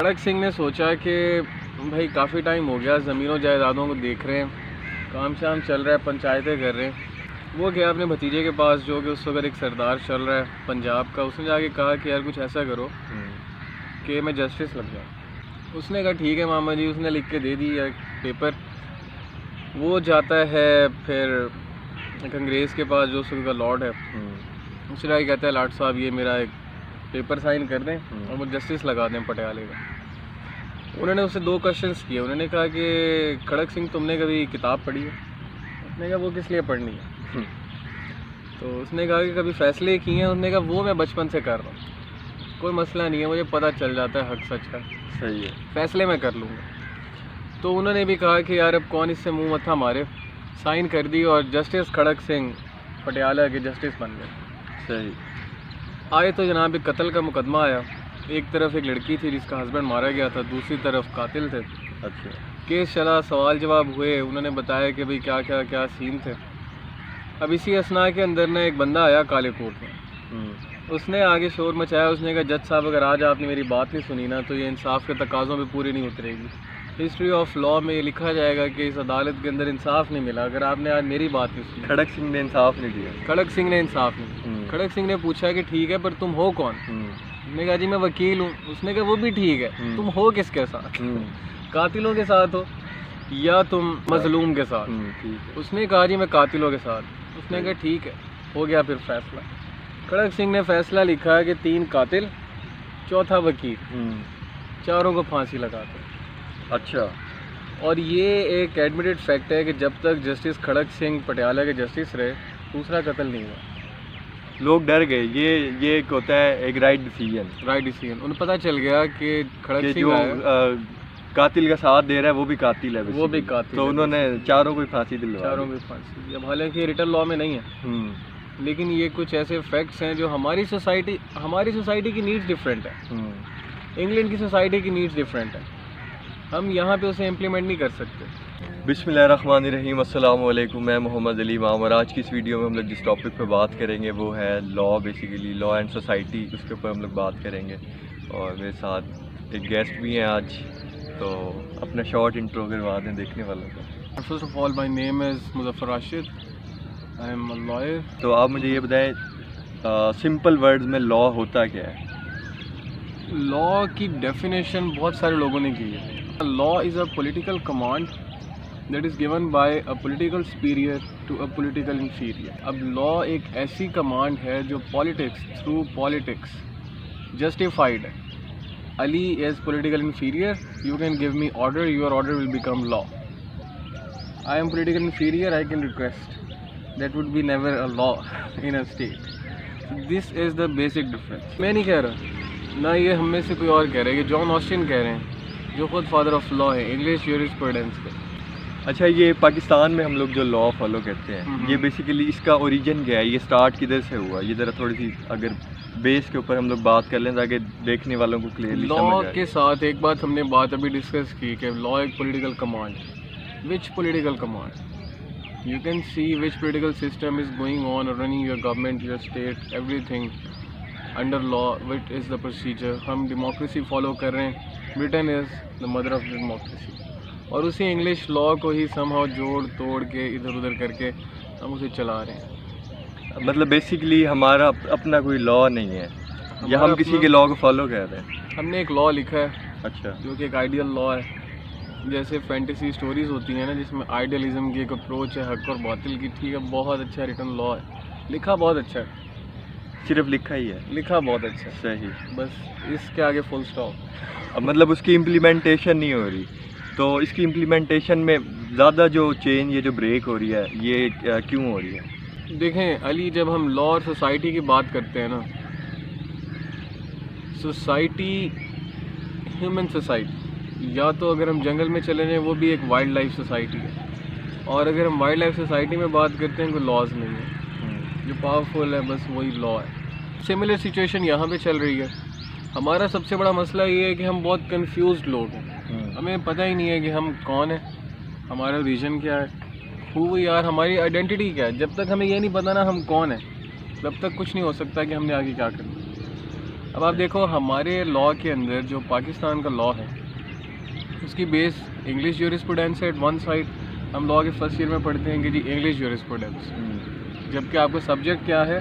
کھڑک سنگھ نے سوچا کہ بھائی کافی ٹائم ہو گیا، زمینوں جائیدادوں کو دیکھ رہے ہیں، کام شام چل رہا ہے، پنچایتیں کر رہے ہیں۔ وہ گیا اپنے بھتیجے کے پاس جو کہ اس وقت ایک سردار چل رہا ہے پنجاب کا، اس نے جا کے کہا کہ یار کچھ ایسا کرو کہ میں جسٹس لگ جاؤں۔ اس نے کہا ٹھیک ہے ماما جی، اس نے لکھ کے دے دی ایک پیپر۔ وہ جاتا ہے پھر ایک انگریز کے پاس جو اس وقت کا لارڈ ہے، اس نے کہتا ہے لاٹ صاحب یہ میرا ایک پیپر سائن کر دیں اور وہ جسٹس لگا دیں پٹیالے کا۔ انہوں نے اسے 2 کوشچنس کیے۔ انہوں نے کہا کہ کھڑک سنگھ تم نے کبھی کتاب پڑھی ہے؟ اس نے کہا وہ کس لیے پڑھنی ہے؟ تو اس نے کہا کہ کبھی فیصلے کیے ہیں؟ اس نے کہا وہ میں بچپن سے کر رہا ہوں، کوئی مسئلہ نہیں ہے، مجھے پتہ چل جاتا ہے حق سچ کا، صحیح ہے، فیصلے میں کر لوں گا۔ تو انہوں نے بھی کہا کہ یار اب کون اس سے منہ متھا مارے، سائن کر دی اور جسٹس کھڑک سنگھ پٹیالہ کے جسٹس بن گئے۔ صحیح۔ آئے تو جناب ایک قتل کا مقدمہ آیا، ایک طرف ایک لڑکی تھی جس کا ہسبینڈ مارا گیا تھا، دوسری طرف قاتل تھے۔ اچھا، کیس چلا، سوال جواب ہوئے، انہوں نے بتایا کہ بھئی کیا سین تھے۔ اب اسی اثناء کے اندر نے ایک بندہ آیا کالے کوٹ میں، اس نے آگے شور مچایا، اس نے کہا جج صاحب اگر آج آپ نے میری بات نہیں سنی نا تو یہ انصاف کے تقاضوں پہ پوری نہیں اترے گی۔ ہسٹری آف لاء میں یہ لکھا جائے گا کہ اس عدالت کے اندر انصاف نہیں ملا اگر آپ نے آج میری بات نہیں سنی۔ کھڑک سنگھ نے انصاف نہیں دیا۔ کھڑک سنگھ نے انصاف نہیں دیا۔ کھڑک سنگھ نے پوچھا کہ ٹھیک ہے پر تم ہو کون؟ اس نے کہا جی میں وکیل ہوں۔ اس نے کہا وہ بھی ٹھیک ہے، تم ہو کس کے ساتھ؟ قاتلوں کے ساتھ ہو یا تم مظلوم کے ساتھ؟ اس نے کہا جی میں قاتلوں کے ساتھ۔ اس نے کہا ٹھیک ہے، ہو گیا پھر فیصلہ۔ کھڑک سنگھ نے فیصلہ لکھا ہے کہ 3 قاتل، 4تھا وکیل، چاروں کو پھانسی لگا دو۔ اچھا، اور یہ ایک ایڈمیٹڈ فیکٹ ہے کہ جب تک جسٹس کھڑک سنگھ پٹیالہ کے جسٹس رہے دوسرا قتل نہیں ہوا۔ لوگ ڈر گئے، یہ ایک ہوتا ہے ایک رائٹ ڈیسیژن، انہیں پتہ چل گیا کہ کھڑک کہ سنگھ جو آیا، قاتل کا ساتھ دے رہا ہے وہ بھی قاتل ہے، وہ بھی قاتل تو ہے۔ انہوں نے چاروں کو پھانسی دلوا چاروں دی۔ کو پھانسی دی۔ اب حالانکہ ریٹن لاء میں نہیں ہے، لیکن یہ کچھ ایسے فیکٹس ہیں جو ہماری سوسائٹی کی نیڈز ڈفرینٹ ہے، انگلینڈ کی سوسائٹی کی نیڈز ڈفرینٹ ہے، ہم یہاں پہ اسے امپلیمنٹ نہیں کر سکتے۔ بسم اللہ الرحمن الرحیم، السلام علیکم، میں محمد علی امام، اور آج کی اس ویڈیو میں ہم لوگ جس ٹاپک پہ بات کریں گے وہ ہے law, basically law and society, اس کے اوپر ہم لوگ بات کریں گے۔ اور میرے ساتھ ایک گیسٹ بھی ہیں آج، تو اپنا شارٹ انٹرو کروا دیں دیکھنے والوں کو۔ First of all, my name is Muzaffar Rashid. I am a lawyer. تو آپ مجھے یہ بتائیں سمپل ورڈز میں لاء ہوتا کیا ہے؟ لاء کی ڈیفینیشن بہت سارے لوگوں نے کی ہے۔ Law is a political command that is given by a political superior to a political inferior. اب لاء ایک ایسی کمانڈ ہے جو تھرو پالیٹکس جسٹیفائڈ ہے۔ Ali is political inferior, you can give me order, your order will become law. I am political inferior, I can request. That would be never a law in a state. So this is the basic difference. میں نہیں کہہ رہا، نہ یہ ہم میں سے کوئی اور کہہ رہا ہے، یہ جان آسٹن کہہ رہے ہیں جو خود فادر آف لاء ہے، انگلش جورسپروڈنس کے۔ اچھا، یہ پاکستان میں ہم لوگ جو لاء فالو کرتے ہیں، یہ بیسیکلی اس کا اوریجن کیا ہے؟ یہ سٹارٹ کدھر سے ہوا؟ یہ ذرا تھوڑی سی اگر بیس کے اوپر ہم لوگ بات کر لیں تاکہ دیکھنے والوں کو کلیئرلی سمجھ لاء آئے۔ کے ساتھ ایک بات ہم نے ابھی ڈسکس کی کہ لاء ایک پولیٹیکل کمانڈ ہے۔ Which political command? You can see which political system is going on or running your government, your state, everything under law. What is the procedure? ہم democracy follow کر رہے ہیں، Britain is the mother of democracy، اور اسی English law کو ہی somehow جوڑ توڑ کے ادھر ادھر کر کے ہم اسے چلا رہے ہیں۔ مطلب بیسیکلی ہمارا اپنا کوئی لاء نہیں ہے یا ہم کسی کے لاء کو فالو کر رہے ہیں؟ ہم نے ایک لاء لکھا ہے اچھا، جو کہ ایک آئیڈیل لاء ہے، جیسے فینٹیسی سٹوریز ہوتی ہیں نا جس میں آئیڈیلزم کی ایک اپروچ ہے حق اور باطل کی، ٹھیک ہے، بہت اچھا ریٹن لاء ہے، لکھا بہت اچھا ہے، صرف لکھا ہی ہے، لکھا بہت اچھا ہے، صحیح، بس اس کے آگے فل سٹاپ۔ اب مطلب اس کی امپلیمنٹیشن نہیں ہو رہی، تو اس کی امپلیمنٹیشن میں زیادہ جو چینج، یہ جو بریک ہو رہی ہے، یہ کیوں ہو رہی ہے؟ دیکھیں علی، جب ہم لاء اور سوسائٹی کی بات کرتے ہیں نا، سوسائٹی، ہیومن سوسائٹی، یا تو اگر ہم جنگل میں چلے جائیں وہ بھی ایک وائلڈ لائف سوسائٹی ہے، اور اگر ہم وائلڈ لائف سوسائٹی میں بات کرتے ہیں کوئی لاز نہیں ہے، جو پاورفل ہے بس وہی لاء ہے۔ سملر سچویشن یہاں پہ چل رہی ہے۔ ہمارا سب سے بڑا مسئلہ یہ ہے کہ ہم بہت کنفیوزڈ لوگ ہیں، ہمیں پتہ ہی نہیں ہے کہ ہم کون ہیں، ہمارا ریجن کیا ہے، ہو یار ہماری آئیڈینٹی کیا ہے۔ جب تک ہمیں یہ نہیں پتہ نا ہم کون ہیں، تب تک کچھ نہیں ہو سکتا کہ ہم نے آگے کیا کرنا۔ اب آپ دیکھو ہمارے لا کے اندر جو پاکستان کا لا ہے اس کی بیس انگلش جورسپروڈنس ہے. ایٹ ون سائڈ ہم لا کے فرسٹ ایئر میں پڑھتے ہیں کہ جی انگلش جورسپروڈنس, جبکہ آپ کا سبجیکٹ کیا ہے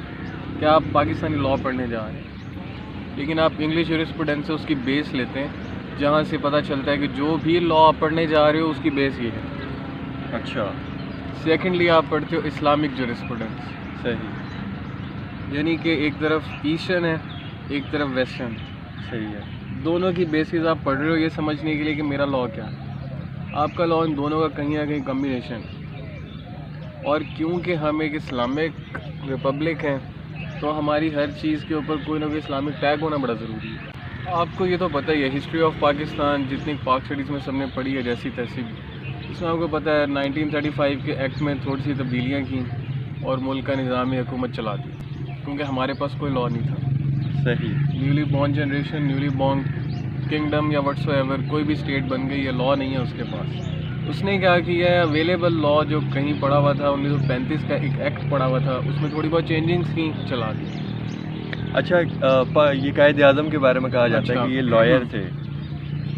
کہ آپ پاکستانی لا پڑھنے جا رہے ہیں, لیکن آپ انگلش جورسپروڈنس سے اس کی بیس لیتے ہیں جہاں سے پتہ چلتا ہے کہ جو بھی لا آپ پڑھنے جا رہے ہو اس کی بیس یہ ہے. اچھا. سیکنڈلی آپ پڑھتے ہو اسلامک جورسپروڈنس. صحیح. یعنی کہ ایک طرف ایسٹرن ہے ایک طرف ویسٹرن. صحیح ہے. دونوں کی بیسز آپ پڑھ رہے ہو یہ سمجھنے کے لیے کہ میرا لا کیا ہے. آپ کا لا ان دونوں کا کہیں نہ کہیں کمبینیشن, اور کیونکہ ہم ایک اسلامک ریپبلک ہیں تو ہماری ہر چیز کے اوپر کوئی نہ کوئی اسلامک ٹیگ ہونا بڑا ضروری ہے. آپ کو یہ تو پتہ ہی ہے ہسٹری آف پاکستان جتنی پاک اسٹڈیز میں سب نے پڑھی ہے جیسی تیسی, اس میں آپ کو پتہ ہے 1935 کے ایکٹ میں تھوڑی سی تبدیلیاں کی اور ملک کا نظامی حکومت چلا دی, کیونکہ ہمارے پاس کوئی لا نہیں تھا. صحیح. Newly born generation, newly born kingdom یا وٹس ایور کوئی بھی اسٹیٹ بن گئی ہے, لا نہیں ہے اس کے پاس. اس نے کیا کیا ہے اویلیبل لا جو کہیں پڑا ہوا تھا 1935 کا ایک ایکٹ پڑا ہوا تھا اس میں تھوڑی بہت چینجنگس کی, چلا دی. اچھا, یہ قائد اعظم کے بارے میں کہا جاتا ہے کہ یہ لائر تھے,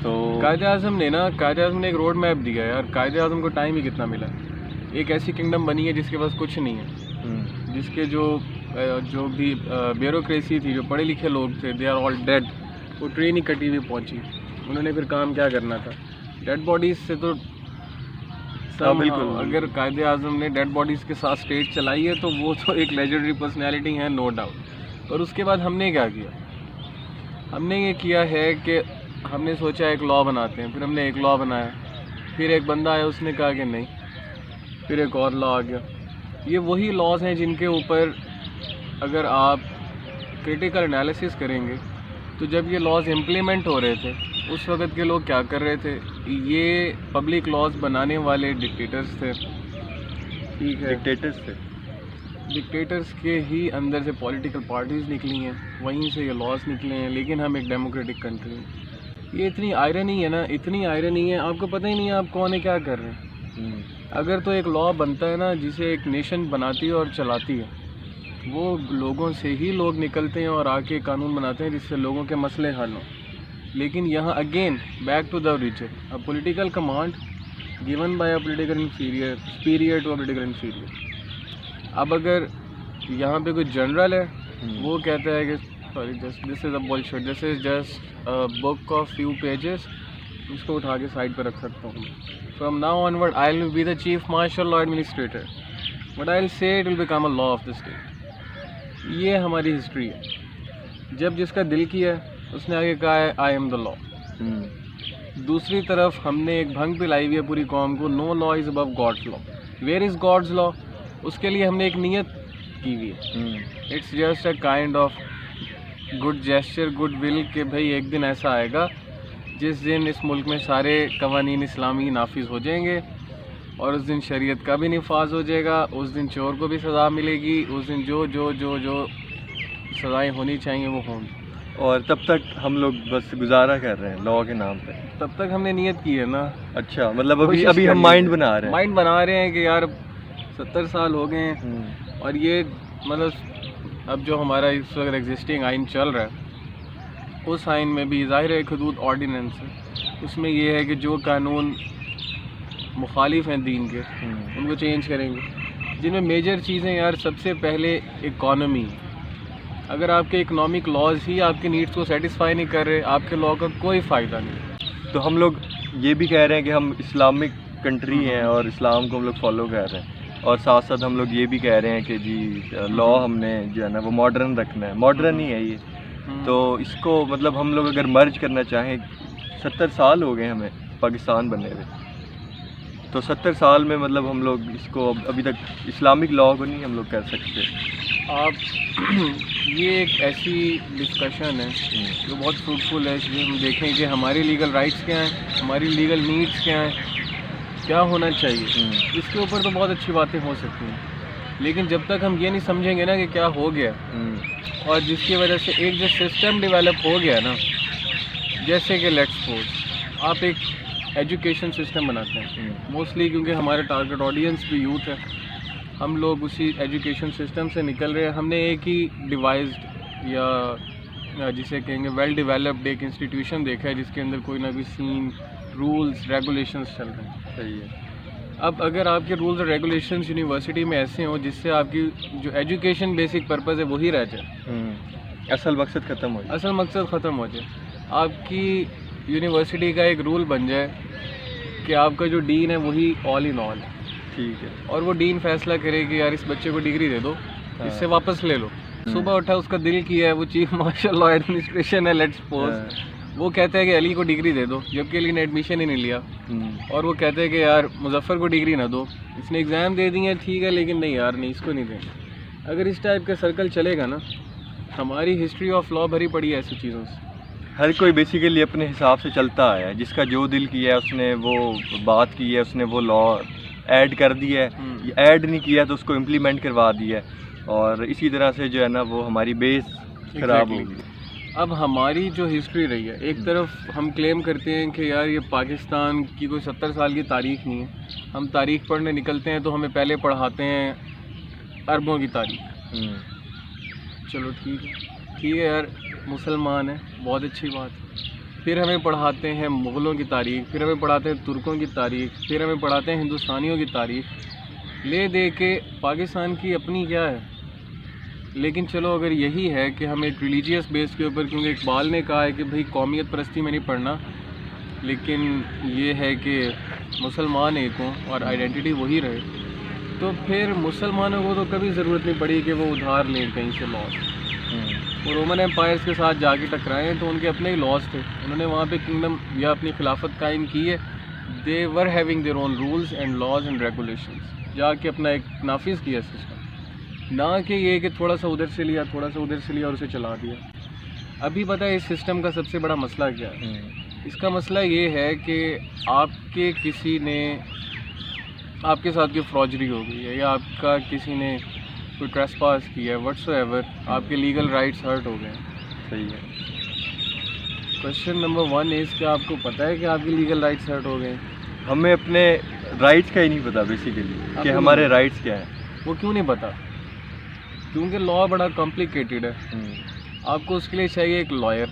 تو قائد اعظم نے ایک روڈ میپ دیا یار. قائد اعظم کو ٹائم ہی کتنا ملا. ایک ایسی کنگڈم بنی ہے جس کے پاس کچھ نہیں ہے, جس کے جو بھی بیوروکریسی تھی, جو پڑھے لکھے لوگ تھے, دے آر آل ڈیڈ. وہ ٹرین ہی کٹی ہوئی پہنچی, انہوں نے پھر کام کیا کرنا تھا. ڈیڈ باڈیز سے تو بالکل. اگر قائد اعظم نے ڈیڈ باڈیز کے ساتھ اسٹیٹ چلائی ہے تو وہ تو ایک لیجنڈری پرسنالٹی ہے, نو ڈاؤٹ. اور اس کے بعد ہم نے کیا کیا, ہم نے یہ کیا ہے کہ ہم نے سوچا ایک لا بناتے ہیں. پھر ہم نے ایک لا بنایا, پھر ایک بندہ آیا اس نے کہا کہ نہیں, پھر ایک اور لا آ گیا. یہ وہی لاز ہیں جن کے اوپر اگر آپ کریٹیکل انالیسس کریں گے تو جب یہ لاز امپلیمنٹ ہو رہے تھے اس وقت کے لوگ کیا کر رہے تھے, یہ پبلک لاز بنانے والے ڈکٹیٹرز تھے. ٹھیک ہے, ڈکٹیٹرز کے ہی اندر سے پولیٹیکل پارٹیز نکلی ہیں, وہیں سے یہ لاز نکلے ہیں. لیکن ہم ایک ڈیموکریٹک کنٹری ہیں. یہ اتنی آئرنی ہے نا, اتنی آئرنی ہے, آپ کو پتہ ہی نہیں ہے آپ کون ہے کیا کر رہے ہیں. اگر تو ایک لا بنتا ہے نا جسے ایک نیشن بناتی ہے اور چلاتی ہے, وہ لوگوں سے ہی لوگ نکلتے ہیں اور آ کے قانون بناتے ہیں جس سے لوگوں کے مسئلے حل ہوں. لیکن یہاں again back to the region, a political command given by a political inferior superior to a political inferior. اب اگر یہاں پہ کوئی جنرل ہے وہ کہتا ہے کہ sorry this is a bullshit, this is just book of few pages, اس کو اٹھا کے سائڈ پہ رکھ سکتا ہوں. From now onward I will be the chief martial law administrator, but I will say it will become a law of the state. یہ ہماری ہسٹری ہے. جب جس کا دل کیا ہے اس نے آگے کہا ہے آئی ایم دا لا. دوسری طرف ہم نے ایک بھنگ پلائی ہوئی ہے پوری قوم کو, no law is above God's law. Where is God's law, اس کے لیے ہم نے ایک نیت کی ہوئی ہے. It's just a kind of good gesture, good will, کہ بھائی ایک دن ایسا آئے گا جس دن اس ملک میں سارے قوانین اسلامی نافذ ہو جائیں گے, اور اس دن شریعت کا بھی نفاذ ہو جائے گا, اس دن چور کو بھی سزا ملے گی, اس دن جو جو جو جو سزائیں ہونی چاہیے وہ ہوں گی. اور تب تک ہم لوگ بس گزارا کر رہے ہیں لا کے نام پہ. تب تک ہم نے نیت کی ہے نا. اچھا, مطلب ابھی ہم مائنڈ بنا رہے ہیں کہ یار 70 سال ہو گئے ہیں, اور یہ مطلب اب جو ہمارا اس وقت ایگزسٹنگ آئین چل رہا ہے اس آئین میں بھی ظاہر ہے حدود آرڈیننس ہے. اس میں یہ ہے کہ جو قانون مخالف ہیں دین کے ان کو چینج کریں گے, جن میں میجر چیزیں یار سب سے پہلے اکانومی. اگر آپ کے اکنامک لاز ہی آپ کے نیڈس کو سیٹسفائی نہیں کر رہے, آپ کے لا کا کوئی فائدہ نہیں. تو ہم لوگ یہ بھی کہہ رہے ہیں کہ ہم اسلامک کنٹری ہیں اور اسلام کو ہم لوگ فالو کر رہے ہیں, اور ساتھ ساتھ ہم لوگ یہ بھی کہہ رہے ہیں کہ جی لا ہم نے جو ہے نا وہ ماڈرن رکھنا ہے. ماڈرن ہی ہے یہ. تو اس کو مطلب ہم لوگ اگر مرج کرنا چاہیں, 70 سال ہو گئے ہمیں پاکستان بننے ہوئے, تو 70 سال میں مطلب ہم لوگ اس کو ابھی تک اسلامک لا کو نہیں ہم لوگ کر سکتے. یہ ایک ایسی ڈسکشن ہے جو بہت فروٹفل ہے. اس لیے ہم دیکھیں کہ ہماری لیگل رائٹس کیا ہیں, ہماری لیگل نیڈس کیا ہیں, کیا ہونا چاہیے. اس کے اوپر تو بہت اچھی باتیں ہو سکتی ہیں, لیکن جب تک ہم یہ نہیں سمجھیں گے نا کہ کیا ہو گیا, اور جس کی وجہ سے ایک جو سسٹم ڈیولپ ہو گیا نا, جیسے کہ لیٹس سپوز آپ ایک ایجوکیشن سسٹم بناتے ہیں, موسٹلی کیونکہ ہمارے ٹارگٹ آڈینس بھی یوتھ ہے, ہم لوگ اسی ایجوکیشن سسٹم سے نکل رہے ہیں. ہم نے ایک ہی ڈیوائزڈ یا جسے کہیں گے ویل ڈیولپڈ ایک انسٹیٹیوشن دیکھا ہے جس کے اندر کوئی نہ کوئی سین رولز ریگولیشنز چل رہے ہیں. صحیح ہے. اب اگر آپ کے رولز اور ریگولیشنز یونیورسٹی میں ایسے ہوں جس سے آپ کی جو ایجوکیشن بیسک پرپز ہے وہی رہ جائے, اصل مقصد ختم ہو جائے, اصل مقصد ختم ہو جائے, آپ کی یونیورسٹی کا ایک رول بن جائے کہ آپ کا جو ڈین ہے وہی آل ان آل ہے, ٹھیک ہے, اور وہ ڈین فیصلہ کرے کہ یار اس بچے کو ڈگری دے دو, اس سے واپس لے لو. صبح اٹھا اس کا دل کیا ہے, وہ چیف مارشل لا ایڈمنسٹریشن ہے لیٹس سپوز, وہ کہتا ہے کہ علی کو ڈگری دے دو جبکہ علی نے ایڈمیشن ہی نہیں لیا, اور وہ کہتے ہیں کہ یار مظفر کو ڈگری نہ دو, اس نے ایگزام دے دی ہے ٹھیک ہے لیکن نہیں یار نہیں اس کو نہیں دیں. اگر اس ٹائپ کا سرکل چلے گا نا, ہماری ہسٹری آف لا بھری پڑی ہے ایسی چیزوں سے. ہر کوئی بیسیکلی اپنے حساب سے چلتا ہے, جس کا جو دل کیا ہے اس نے وہ بات کی ہے, اس نے وہ لا ایڈ کر دیا ہے, ایڈ نہیں کیا تو اس کو امپلیمنٹ کروا دیا ہے, اور اسی طرح سے جو ہے نا وہ ہماری بیس خراب ہوگی. اب ہماری جو ہسٹری رہی ہے, ایک طرف ہم کلیم کرتے ہیں کہ یار یہ پاکستان کی کوئی 70 سال کی تاریخ نہیں ہے, ہم تاریخ پڑھنے نکلتے ہیں تو ہمیں پہلے پڑھاتے ہیں عربوں کی تاریخ. چلو ٹھیک ہے یار, مسلمان ہیں بہت اچھی بات ہے. پھر ہمیں پڑھاتے ہیں مغلوں کی تاریخ, پھر ہمیں پڑھاتے ہیں ترکوں کی تاریخ, پھر ہمیں پڑھاتے ہیں ہندوستانیوں کی تاریخ. لے دے کے پاکستان کی اپنی کیا ہے. لیکن چلو اگر یہی ہے کہ ہم ایک ریلیجیس بیس کے اوپر, کیونکہ اقبال نے کہا ہے کہ بھائی قومیت پرستی میں نہیں پڑھنا, لیکن یہ ہے کہ مسلمان ایک ہوں اور آئیڈینٹی وہی رہے, تو پھر مسلمانوں کو تو کبھی ضرورت نہیں پڑی کہ وہ ادھار لیں کہیں سے لاس. وہ رومن ایمپائرس کے ساتھ جا کے ٹکرائے ہیں تو ان کے اپنے ہی لاس تھے, انہوں نے وہاں پہ کنگڈم یا اپنی خلافت قائم کی ہے. They were having their own rules and laws and regulations, جا کے اپنا ایک نافذ کیا سسٹم, نہ کہ یہ کہ تھوڑا سا ادھر سے لیا تھوڑا سا ادھر سے لیا اور اسے چلا دیا. ابھی پتہ ہے اس سسٹم کا سب سے بڑا مسئلہ کیا ہے. اس کا مسئلہ یہ ہے کہ آپ کے کسی نے آپ کے ساتھ کوئی فراجری ہو گئی ہے, یا آپ کا کسی نے کوئی ٹریس پاس کیا ہے, وٹس ایور, آپ کے لیگل رائٹس ہرٹ ہو گئے. صحیح ہے. کوشچن نمبر 1 از کہ آپ کو پتہ ہے کہ آپ کے لیگل رائٹس ہرٹ ہو گئے. ہمیں اپنے رائٹس کا ہی نہیں پتا بیسیکلی کہ ہمارے رائٹس کیا ہیں. وہ کیوں نہیں پتا؟ کیونکہ لا بڑا کمپلیکیٹڈ ہے. آپ کو اس کے لیے چاہیے ایک لائر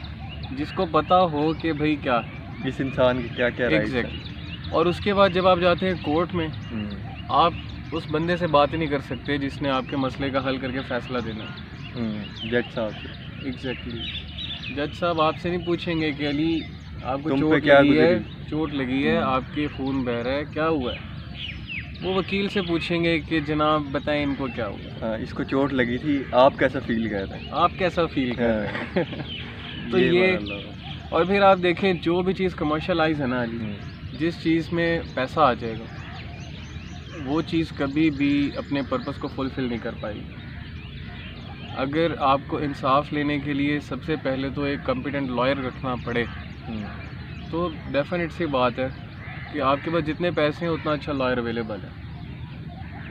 جس کو پتہ ہو کہ بھئی کیا اس انسان کے کیا کیا رائٹس ہیں. اور اس کے بعد جب آپ جاتے ہیں کورٹ میں, آپ اس بندے سے بات ہی نہیں کر سکتے جس نے آپ کے مسئلے کا حل کر کے فیصلہ دینا ہے. جج صاحب سے ایگزیکٹلی. جج صاحب آپ سے نہیں پوچھیں گے کہ علی آپ کو تم چوٹ پہ کیا لگی ہے, گزری؟ چوٹ لگی ہے, آپ کے خون بہہ رہا ہے, کیا ہوا ہے. وہ وکیل سے پوچھیں گے کہ جناب بتائیں ان کو کیا ہوا. اس کو چوٹ لگی تھی, آپ کیسا فیل کر رہے ہیں, آپ کیسا فیل کر رہے ہیں. تو یہ, اور پھر آپ دیکھیں جو بھی چیز کمرشلائز ہے نا علی, جس چیز میں پیسہ آ جائے گا وہ چیز کبھی بھی اپنے پرپس کو فلفل نہیں کر پائے گی. اگر آپ کو انصاف لینے کے لیے سب سے پہلے تو ایک کمپیٹنٹ لائر رکھنا پڑے, تو ڈیفینیٹ سی بات ہے کہ آپ کے پاس جتنے پیسے ہیں اتنا اچھا لائر اویلیبل ہے,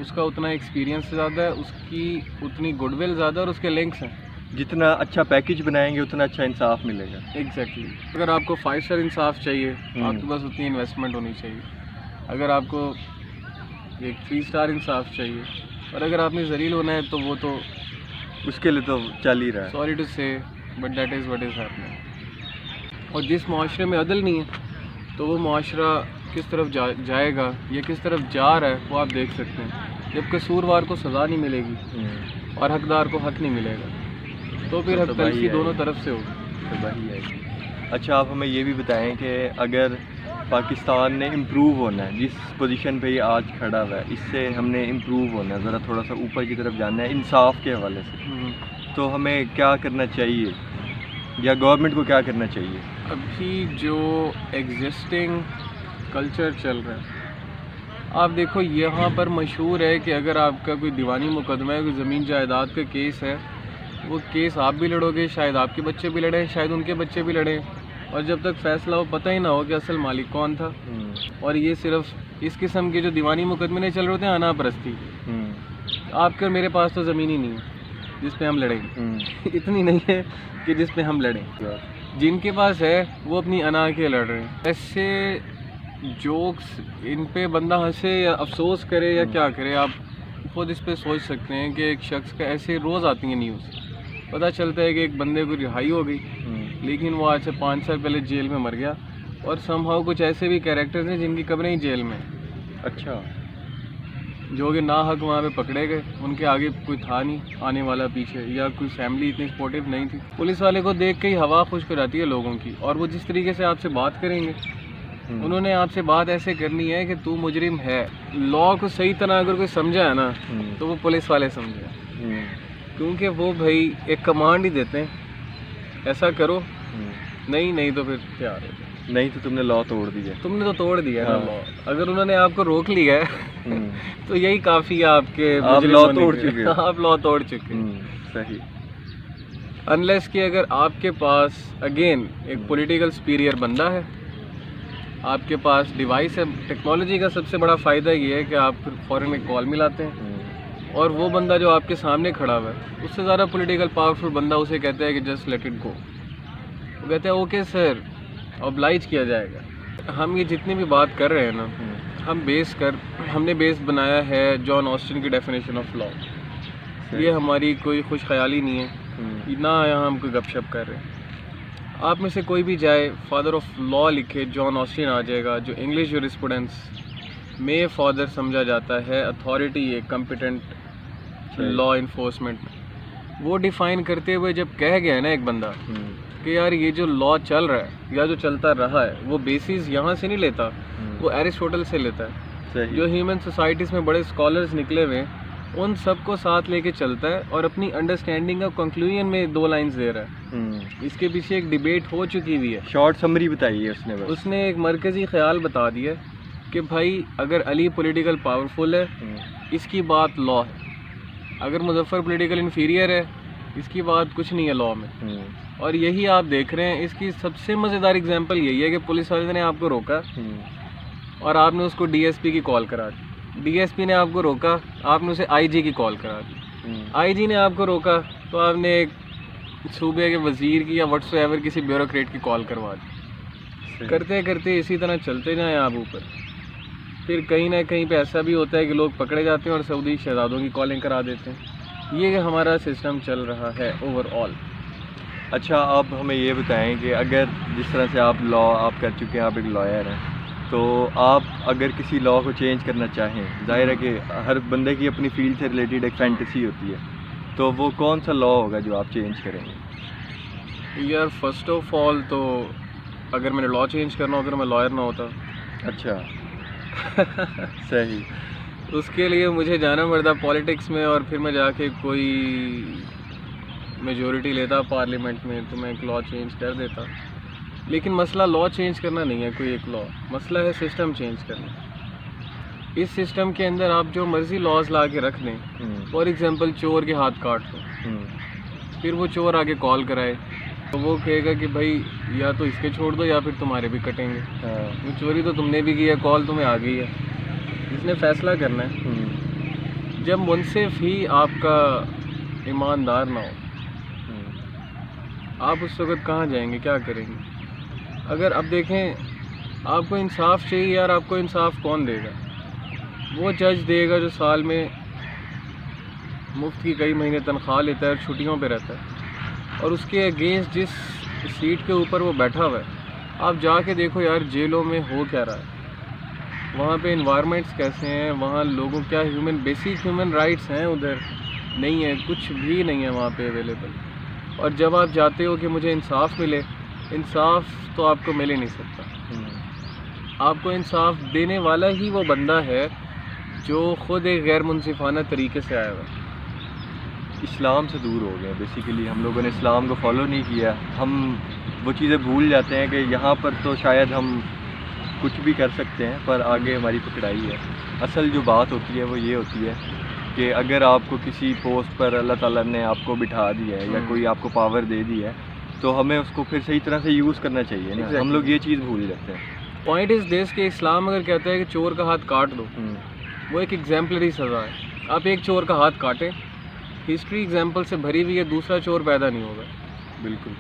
اس کا اتنا ایکسپیرینس زیادہ ہے, اس کی اتنی گڈ ول زیادہ ہے, اور اس کے لنکس ہیں. جتنا اچھا پیکیج بنائیں گے اتنا اچھا انصاف ملے گا. ایگزیکٹلی. اگر آپ کو 5 اسٹار انصاف چاہیے آپ کے پاس اتنی انویسٹمنٹ ہونی چاہیے. اگر آپ کو ایک 3 اسٹار انصاف چاہیے, اور اگر آپ نے ذلیل ہونا ہے تو وہ تو اس کے لیے تو چل ہی رہا ہے. سوری ٹو سے but that is what is happening. اور جس معاشرے میں عدل نہیں ہے تو وہ معاشرہ کس طرف جائے گا یا کس طرف جا رہا ہے وہ آپ دیکھ سکتے ہیں. جب قصوروار کو سزا نہیں ملے گی اور حقدار کو حق نہیں ملے گا تو پھر حق تلفی دونوں طرف سے ہوگی. اچھا آپ ہمیں یہ بھی بتائیں کہ اگر پاکستان نے امپروو ہونا ہے, جس پوزیشن پہ یہ آج کھڑا ہوا ہے, اس سے ہم نے امپروو ہونا ہے, ذرا تھوڑا سا اوپر کی طرف جانا ہے انصاف کے حوالے سے, تو ہمیں کیا کرنا چاہیے یا گورنمنٹ کو کیا کرنا چاہیے؟ ابھی جو ایگزسٹنگ کلچر چل رہا ہے, آپ دیکھو یہاں پر مشہور ہے کہ اگر آپ کا کوئی دیوانی مقدمہ ہے, کوئی زمین جائیداد کا کیس ہے, وہ کیس آپ بھی لڑو گے, شاید آپ کے بچے بھی لڑیں, شاید ان کے بچے بھی لڑیں, اور جب تک فیصلہ ہو پتہ ہی نہ ہو کہ اصل مالک کون تھا. اور یہ صرف اس قسم کے جو دیوانی مقدمے نہیں چل رہے ہوتے ہیں انا پرستی. آپ کے میرے پاس تو زمین ہی نہیں ہے جس پہ ہم لڑیں گے, اتنی نہیں ہے کہ جس پہ ہم لڑیں. جن کے پاس ہے وہ اپنی انا کے لڑ رہے ہیں. ایسے جوکس ان پہ بندہ ہنسے یا افسوس کرے یا کیا کرے, آپ خود اس پہ سوچ سکتے ہیں کہ ایک شخص کا ایسے روز آتی ہیں نیوز پتہ چلتا ہے کہ ایک بندے کو رہائی ہو گئی، لیکن وہ آج سے 5 سال پہلے جیل میں مر گیا، اور سم ہاؤ کچھ ایسے بھی کیریکٹرز ہیں جن کی قبریں ہی جیل میں ہیں، اچھا، جو کہ ناحق وہاں پہ پکڑے گئے، ان کے آگے کوئی تھا نہیں آنے والا پیچھے، یا کوئی فیملی اتنی سپورٹیو نہیں تھی۔ پولیس والے کو دیکھ کے ہی ہوا خشک ہو جاتی ہے لوگوں کی، اور وہ جس طریقے سے آپ سے بات کریں گے، انہوں نے آپ سے بات ایسے کرنی ہے کہ تو مجرم ہے۔ لا کو صحیح طرح اگر کوئی سمجھا ہے نا تو وہ پولیس والے سمجھے، کیونکہ وہ بھائی ایک کمانڈ ہی دیتے ہیں، ایسا کرو، نہیں تو پھر تیار ہو جائے، نہیں تو تم نے لا توڑ دیا، تم نے تو توڑ دیا نا لا۔ اگر انہوں نے آپ کو روک لیا ہے تو یہی کافی ہے آپ کے آپ مجرم لا ہونے توڑ کے۔ چکے ہو۔ آپ لا توڑ چکے ہیں۔ صحیح۔ انلیس کہ اگر آپ کے پاس اگین ایک پولیٹیکل سپیریئر بندہ ہے، آپ کے پاس ڈیوائس ہے۔ ٹیکنالوجی کا سب سے بڑا فائدہ یہ ہے کہ آپ فوراً ایک کال ملاتے ہیں، اور وہ بندہ جو آپ کے سامنے کھڑا ہوا ہے اس سے زیادہ پولیٹیکل پاورفل بندہ اسے کہتا ہے کہ جسٹ لیٹ اٹ گو، وہ کہتا ہے اوکے سر، اوبلائج کیا جائے گا۔ ہم یہ جتنی بھی بات کر رہے ہیں نا، ہم نے بیس بنایا ہے جان آسٹن کی ڈیفینیشن آف لا۔ یہ ہماری کوئی خوش خیالی نہیں ہے، نہ یہاں ہم کوئی گپ شپ کر رہے ہیں۔ آپ میں سے کوئی بھی جائے فادر آف لا لکھے، جان آسٹن آ جائے گا، جو انگلش جورسپروڈنس میں فادر سمجھا جاتا ہے، اتھارٹی ہے کمپیٹنٹ لا انفورسمنٹ۔ وہ ڈیفائن کرتے ہوئے جب کہہ گیا ہے نا ایک بندہ کہ یار یہ جو لا چل رہا ہے یا جو چلتا رہا ہے وہ بیسز یہاں سے نہیں لیتا، وہ ایرسٹوٹل سے لیتا ہے۔ جو ہیومن سوسائٹیز میں بڑے اسکالرز نکلے ہوئے ہیں ان سب کو ساتھ لے کے چلتا ہے، اور اپنی انڈرسٹینڈنگ کا کنکلوژن میں 2 لائنز دے رہا ہے۔ اس کے پیچھے ایک ڈیبیٹ ہو چکی ہوئی ہے، شارٹ سمری بتائی ہے اس نے ایک مرکزی خیال بتا دیا کہ بھائی اگر علی پولیٹیکل پاورفل ہے اس کی بات لا ہے، اگر مظفر پولیٹیکل انفیریئر ہے اس کی بات کچھ نہیں ہے لا میں۔ اور یہی آپ دیکھ رہے ہیں، اس کی سب سے مزیدار اگزامپل یہی ہے کہ پولیس والے نے آپ کو روکا اور آپ نے اس کو ڈی ایس پی کی کال کرا دی، ڈی ایس پی نے آپ کو روکا، آپ نے اسے آئی جی کی کال کرا دی، آئی جی نے آپ کو روکا تو آپ نے ایک صوبے کے وزیر کی یا وٹس ایور کسی بیوروکریٹ کی کال کروا دی۔ کرتے کرتے اسی طرح چلتے جائیں آپ اوپر، پھر کہیں نہ کہیں پہ ایسا بھی ہوتا ہے کہ لوگ پکڑے جاتے ہیں اور سعودی شہزادوں کی کالنگ کرا دیتے ہیں۔ یہ ہمارا سسٹم چل رہا ہے اوور آل۔ اچھا، آپ ہمیں یہ بتائیں کہ اگر جس طرح سے آپ لا آپ کر چکے ہیں، آپ ایک لائر ہیں، تو آپ اگر کسی لا کو چینج کرنا چاہیں، ظاہر ہے کہ ہر بندے کی اپنی فیلڈ سے ریلیٹڈ ایک فینٹیسی ہوتی ہے، تو وہ کون سا لا ہوگا جو آپ چینج کریں گے؟ یار فرسٹ آف آل تو اگر میں نے لا چینج کرنا ہوتا تو میں لائر نہ ہوتا۔ اچھا، صحیح۔ اس کے لیے مجھے جانا پڑتا پالیٹکس میں، اور پھر میں جا کے کوئی میجورٹی لیتا پارلیمنٹ میں تو میں ایک لا چینج کر دیتا۔ لیکن مسئلہ لا چینج کرنا نہیں ہے کوئی ایک لا، مسئلہ ہے سسٹم چینج کرنا۔ اس سسٹم کے اندر آپ جو مرضی لاز لا کے رکھ دیں، فار ایگزامپل چور کے ہاتھ کاٹ دو، پھر وہ چور آگے کال کرائے تو وہ کہے گا کہ بھائی یا تو اس کے چھوڑ دو یا پھر تمہارے بھی کٹیں گے، وہ چوری تو تم نے بھی کی ہے، کال تمہیں آ گئی ہے۔ اس نے فیصلہ کرنا ہے۔ جب منصف ہی آپ کا ایماندار نہ ہو، آپ اس وقت کہاں جائیں گے، کیا کریں گے؟ اگر اب دیکھیں آپ کو انصاف چاہیے، یار آپ کو انصاف کون دے گا؟ وہ جج دے گا جو سال میں مفت کی کئی مہینے تنخواہ لیتا ہے اور چھٹیوں پہ رہتا ہے، اور اس کے اگینسٹ جس سیٹ کے اوپر وہ بیٹھا ہوا ہے، آپ جا کے دیکھو یار جیلوں میں ہو کیا رہا ہے، وہاں پہ انوائرمنٹس کیسے ہیں، وہاں لوگوں کیا بیسک ہیومن رائٹس ہیں، ادھر نہیں ہے، کچھ بھی نہیں ہے وہاں پہ اویلیبل۔ اور جب آپ چاہتے ہو کہ مجھے انصاف ملے، انصاف تو آپ کو مل ہی نہیں سکتا۔ آپ کو انصاف دینے والا ہی وہ بندہ ہے جو خود ایک غیر منصفانہ طریقے سے آیا ہوا ہے۔ اسلام سے دور ہو گئے بیسیکلی، ہم لوگوں نے اسلام کو فالو نہیں کیا، ہم وہ چیزیں بھول جاتے ہیں کہ یہاں پر تو شاید ہم کچھ بھی کر سکتے ہیں، پر آگے ہماری پکڑائی ہے۔ اصل جو بات ہوتی ہے وہ یہ ہوتی ہے کہ اگر آپ کو کسی پوسٹ پر اللہ تعالیٰ نے آپ کو بٹھا دیا ہے یا کوئی آپ کو پاور دے دی ہے تو ہمیں اس کو پھر صحیح طرح سے یوز کرنا چاہیے نا۔ ہم لوگ یہ چیز بھول جاتے ہیں۔ پوائنٹ از دس کہ اسلام اگر کہتا ہے کہ چور کا ہاتھ کاٹ دو، وہ ایک ایگزامپلری سزا ہے۔ آپ ایک چور کا ہاتھ کاٹیں، ہسٹری ایگزامپل سے بھری ہوئی ہے، دوسرا چور پیدا نہیں ہوگا، بالکل،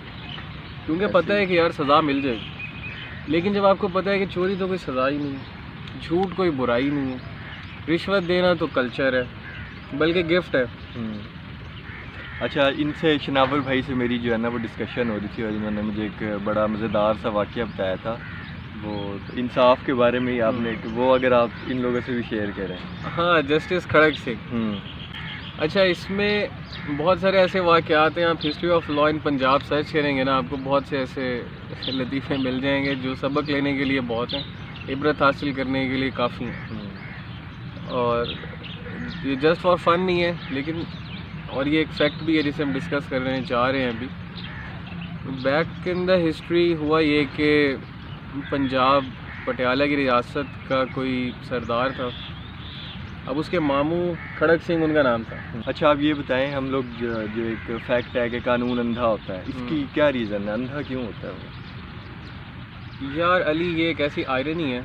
کیونکہ پتہ ہے کہ یار سزا مل جائے گی۔ لیکن جب آپ کو پتہ ہے کہ چوری تو کوئی سزا ہی نہیں ہے، جھوٹ کوئی برائی نہیں ہے، رشوت دینا تو کلچر ہے بلکہ گفٹ ہے، اچھا، ان سے شناور بھائی سے میری جو ہے نا وہ ڈسکشن ہو رہی تھی اور انہوں نے مجھے ایک بڑا مزیدار سا واقعہ بتایا تھا، وہ انصاف کے بارے میں ہی آپ نے، وہ اگر آپ ان لوگوں سے بھی شیئر کریں۔ ہاں، جسٹس کھڑک سنگھ۔ اچھا، اس میں بہت سارے ایسے واقعات ہیں، آپ history of law in Punjab search کریں گے نا، آپ کو بہت سے ایسے لطیفے مل جائیں گے جو سبق لینے کے لیے بہت ہیں، عبرت حاصل کرنے کے لیے کافی ہیں۔ اور یہ جسٹ فار فن نہیں ہے، لیکن اور یہ ایک فیکٹ بھی ہے جسے ہم ڈسکس کرنے جا رہے ہیں ابھی۔ بیک ان دا ہسٹری ہوا یہ کہ پنجاب پٹیالہ کی ریاست کا کوئی سردار تھا، اب اس کے ماموں کھڑک سنگھ ان کا نام تھا۔ اچھا، آپ یہ بتائیں، ہم لوگ جو ایک فیکٹ ہے کہ قانون اندھا ہوتا ہے، اس کی کیا ریزن ہے؟ اندھا کیوں ہوتا ہے وہ؟ یار علی، یہ ایک ایسی آئرنی ہے،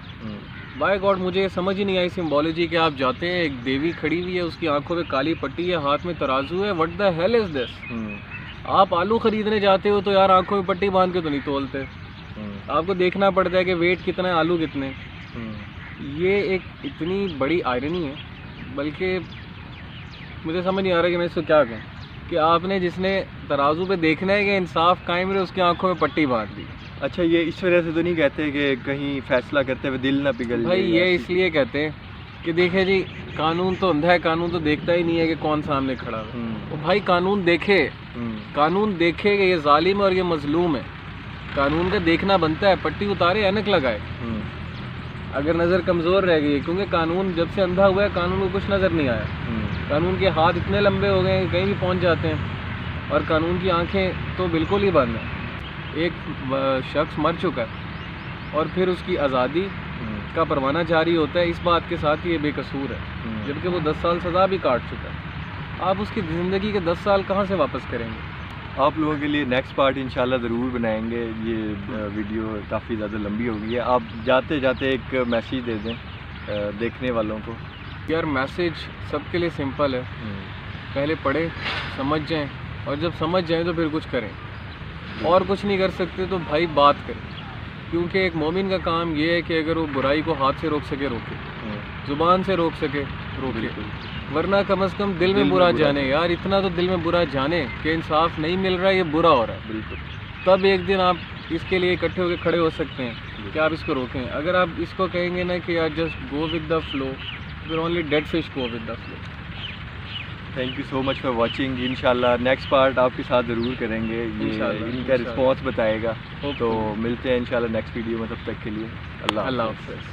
بائی گاڈ مجھے یہ سمجھ ہی نہیں آئی سمبولوجی کہ آپ جاتے ہیں، ایک دیوی کھڑی ہوئی ہے، اس کی آنکھوں پہ کالی پٹی ہے، ہاتھ میں ترازو ہے، وٹ دا ہیل از دس؟ آپ آلو خریدنے جاتے ہو تو یار آنکھوں میں پٹی باندھ کے تو نہیں تولتے، آپ کو دیکھنا پڑتا ہے کہ ویٹ کتنا ہے، آلو کتنے۔ یہ ایک اتنی بڑی آئرنی ہے، بلکہ مجھے سمجھ نہیں آ رہا کہ میں اس کو کیا کہوں، کہ آپ نے جس نے ترازو پہ دیکھنا ہے کہ انصاف قائم رہے، اس کی آنکھوں میں پٹی باندھ دی۔ اچھا، یہ اس وجہ سے تو نہیں کہتے کہ کہیں فیصلہ کرتے ہوئے دل نہ پگھل جائے؟ بھائی یہ اس لیے کہتے ہیں کہ دیکھیں جی، قانون تو اندھا ہے، قانون تو دیکھتا ہی نہیں ہے کہ کون سامنے کھڑا ہے۔ تو بھائی قانون دیکھے، قانون دیکھے کہ یہ ظالم ہے اور یہ مظلوم ہے، قانون کا دیکھنا بنتا ہے، پٹی اتارے، اینک لگائے اگر نظر کمزور رہ گئی، کیونکہ قانون جب سے اندھا ہوا ہے قانون کو کچھ نظر نہیں آیا، قانون کے ہاتھ اتنے لمبے ہو گئے ہیں کہیں بھی پہنچ جاتے ہیں، اور قانون کی آنکھیں تو بالکل ہی بند ہیں۔ ایک شخص مر چکا ہے اور پھر اس کی آزادی کا پروانہ جاری ہوتا ہے اس بات کے ساتھ کہ یہ بے قصور ہے، جبکہ وہ 10 سال سزا بھی کاٹ چکا ہے۔ آپ اس کی زندگی کے 10 سال کہاں سے واپس کریں گے؟ آپ لوگوں کے لیے نیکسٹ پارٹ انشاءاللہ ضرور بنائیں گے، یہ ویڈیو کافی زیادہ لمبی ہو گئی ہے۔ آپ جاتے جاتے ایک میسیج دے دیں دیکھنے والوں کو۔ یار میسیج سب کے لیے سمپل ہے، پہلے پڑھیں، سمجھ جائیں، اور جب سمجھ جائیں تو پھر کچھ کریں، اور کچھ نہیں کر سکتے تو بھائی بات کریں، کیونکہ ایک مومن کا کام یہ ہے کہ اگر وہ برائی کو ہاتھ سے روک سکے روکے، زبان سے روک سکے روکے، ورنہ کم از کم دل میں برا جانے، یار اتنا تو دل میں برا جانے کہ انصاف نہیں مل رہا ہے، یہ برا ہو رہا ہے، بالکل، تب ایک دن آپ اس کے لیے اکٹھے ہو کے کھڑے ہو سکتے ہیں کہ آپ اس کو روکیں۔ اگر آپ اس کو کہیں گے نا کہ یار just go with the flow, پھر only dead fish go with the flow. Thank you so much for watching. انشاءاللہ نیکسٹ پارٹ آپ کے ساتھ ضرور کریں گے، یہ ان کا رسپانس بتائے گا، تو ملتے ہیں انشاءاللہ نیکسٹ ویڈیو میں، تب تک کے لیے اللہ حافظ۔